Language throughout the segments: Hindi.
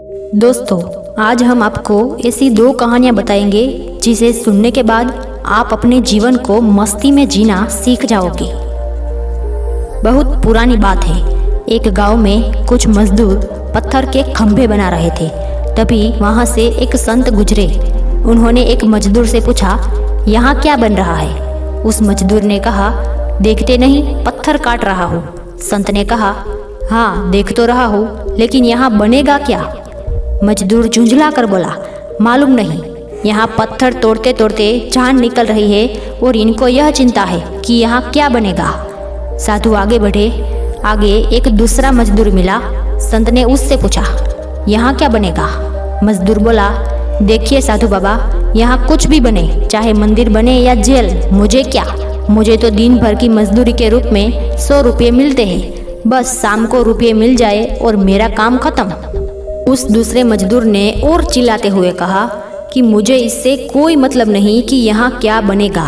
दोस्तों, आज हम आपको ऐसी दो कहानियाँ बताएंगे जिसे सुनने के बाद आप अपने जीवन को मस्ती में जीना सीख जाओगे। बहुत पुरानी बात है। एक गांव में कुछ मजदूर पत्थर के खंभे बना रहे थे। तभी वहां से एक संत गुजरे। उन्होंने एक मजदूर से पूछा, यहाँ क्या बन रहा है? उस मजदूर ने कहा, देखते नहीं, पत्थर काट रहा हूँ। संत ने कहा, हाँ देख तो रहा हूँ, लेकिन यहाँ बनेगा क्या? मजदूर झुंझला कर बोला, मालूम नहीं, यहाँ पत्थर तोड़ते तोड़ते जान निकल रही है और इनको यह चिंता है कि यहाँ क्या बनेगा। साधु आगे बढ़े। आगे एक दूसरा मजदूर मिला। संत ने उससे पूछा, यहाँ क्या बनेगा? मजदूर बोला, देखिए साधु बाबा, यहाँ कुछ भी बने, चाहे मंदिर बने या जेल, मुझे क्या? मुझे तो दिन भर की मजदूरी के रूप में 100 रुपये मिलते हैं। बस शाम को रुपये मिल जाए और मेरा काम खत्म। उस दूसरे मजदूर ने और चिल्लाते हुए कहा कि मुझे इससे कोई मतलब नहीं कि यहाँ क्या बनेगा।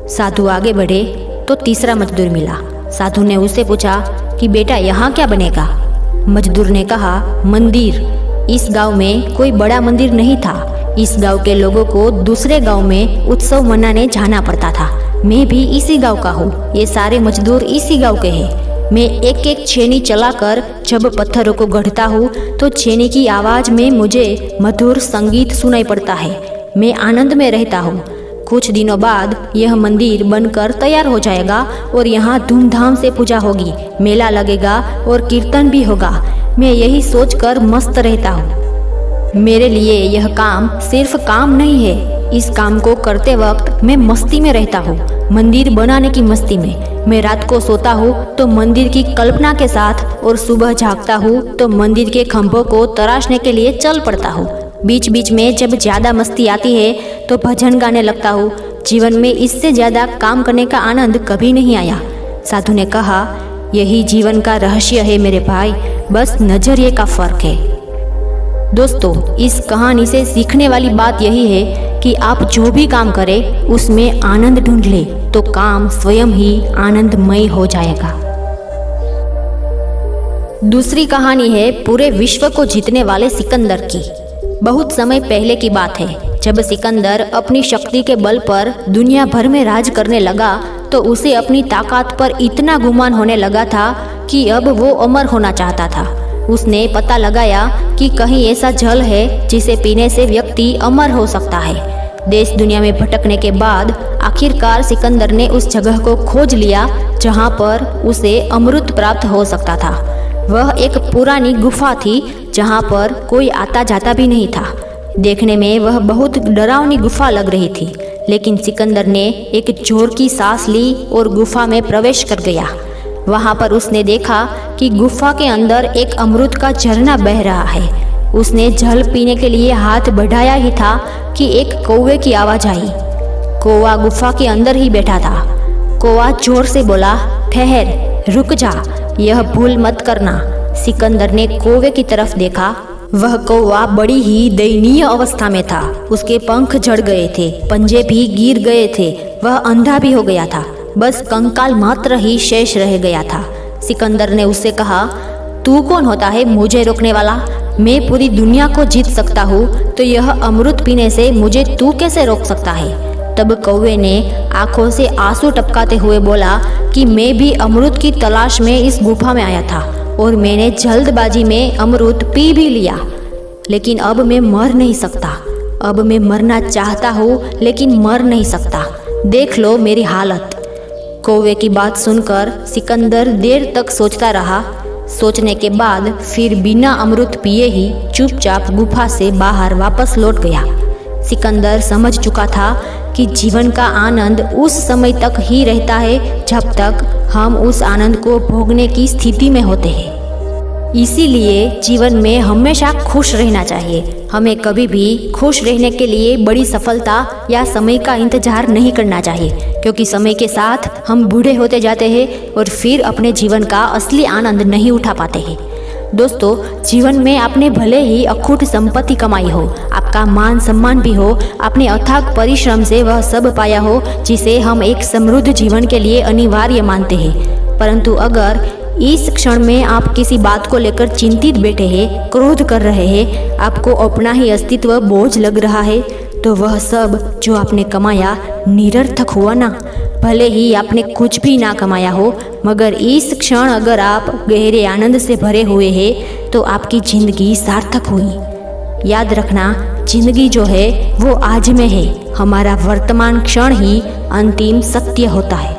साधु आगे बढ़े तो तीसरा मजदूर मिला। साधु ने उससे पूछा कि बेटा यहाँ क्या बनेगा? मजदूर ने कहा, मंदिर। इस गांव में कोई बड़ा मंदिर नहीं था। इस गांव के लोगों को दूसरे गांव में उत्सव मनाने जाना पड़ता था। मैं भी इसी गांव का हूँ। ये सारे मजदूर इसी गांव के हैं। मैं एक एक छेनी चलाकर जब पत्थरों को गढ़ता हूँ तो छेनी की आवाज़ में मुझे मधुर संगीत सुनाई पड़ता है। मैं आनंद में रहता हूँ। कुछ दिनों बाद यह मंदिर बनकर तैयार हो जाएगा और यहाँ धूमधाम से पूजा होगी, मेला लगेगा और कीर्तन भी होगा। मैं यही सोचकर मस्त रहता हूँ। मेरे लिए यह काम सिर्फ काम नहीं है। इस काम को करते वक्त मैं मस्ती में रहता हूँ, मंदिर बनाने की मस्ती में। मैं रात को सोता हूँ तो मंदिर की कल्पना के साथ और सुबह जागता हूँ तो मंदिर के खंभों को तराशने के लिए चल पड़ता हूँ। बीच बीच में जब ज़्यादा मस्ती आती है तो भजन गाने लगता हूँ। जीवन में इससे ज़्यादा काम करने का आनंद कभी नहीं आया। साधु ने कहा, यही जीवन का रहस्य है मेरे भाई, बस नजरिए का फर्क है। दोस्तों, इस कहानी से सीखने वाली बात यही है कि आप जो भी काम करें उसमें आनंद ढूंढ लें तो काम स्वयं ही आनंदमय हो जाएगा। दूसरी कहानी है पूरे विश्व को जीतने वाले सिकंदर की। बहुत समय पहले की बात है, जब सिकंदर अपनी शक्ति के बल पर दुनिया भर में राज करने लगा तो उसे अपनी ताकत पर इतना गुमान होने लगा था कि अब वो अमर होना चाहता था। उसने पता लगाया कि कहीं ऐसा जल है जिसे पीने से व्यक्ति अमर हो सकता है। देश दुनिया में भटकने के बाद आखिरकार सिकंदर ने उस जगह को खोज लिया जहां पर उसे अमृत प्राप्त हो सकता था। वह एक पुरानी गुफा थी जहां पर कोई आता जाता भी नहीं था। देखने में वह बहुत डरावनी गुफा लग रही थी, लेकिन सिकंदर ने एक जोर की सांस ली और गुफा में प्रवेश कर गया। वहां पर उसने देखा कि गुफा के अंदर एक अमृत का झरना बह रहा है। उसने जल पीने के लिए हाथ बढ़ाया ही था कि एक कौवे की आवाज आई। कौवा गुफा के अंदर ही बैठा था। कौवा जोर से बोला, ठहर, रुक जा, यह भूल मत करना। सिकंदर ने कौवे की तरफ देखा। वह कौवा बड़ी ही दयनीय अवस्था में था। उसके पंख झड़ गए थे, पंजे भी गिर गए थे, वह अंधा भी हो गया था। बस कंकाल मात्र ही शेष रह गया था। सिकंदर ने उससे कहा, तू कौन होता है मुझे रोकने वाला? मैं पूरी दुनिया को जीत सकता हूँ तो यह अमृत पीने से मुझे तू कैसे रोक सकता है? तब कौवे ने आंखों से आंसू टपकाते हुए बोला कि मैं भी अमृत की तलाश में इस गुफा में आया था और मैंने जल्दबाजी में अमृत पी भी लिया, लेकिन अब मैं मर नहीं सकता। अब मैं मरना चाहता हूँ लेकिन मर नहीं सकता। देख लो मेरी हालत। कौवे की बात सुनकर सिकंदर देर तक सोचता रहा। सोचने के बाद फिर बिना अमृत पिए ही चुपचाप गुफा से बाहर वापस लौट गया। सिकंदर समझ चुका था कि जीवन का आनंद उस समय तक ही रहता है जब तक हम उस आनंद को भोगने की स्थिति में होते हैं। इसीलिए जीवन में हमेशा खुश रहना चाहिए। हमें कभी भी खुश रहने के लिए बड़ी सफलता या समय का इंतजार नहीं करना चाहिए, क्योंकि समय के साथ हम बूढ़े होते जाते हैं और फिर अपने जीवन का असली आनंद नहीं उठा पाते हैं। दोस्तों, जीवन में आपने भले ही अखूट संपत्ति कमाई हो, आपका मान सम्मान भी हो, आपने अथाक परिश्रम से वह सब पाया हो जिसे हम एक समृद्ध जीवन के लिए अनिवार्य मानते हैं, परंतु अगर इस क्षण में आप किसी बात को लेकर चिंतित बैठे हैं, क्रोध कर रहे हैं, आपको अपना ही अस्तित्व बोझ लग रहा है, तो वह सब जो आपने कमाया निरर्थक हुआ ना। भले ही आपने कुछ भी ना कमाया हो, मगर इस क्षण अगर आप गहरे आनंद से भरे हुए हैं तो आपकी जिंदगी सार्थक हुई। याद रखना, जिंदगी जो है वो आज में है। हमारा वर्तमान क्षण ही अंतिम सत्य होता है।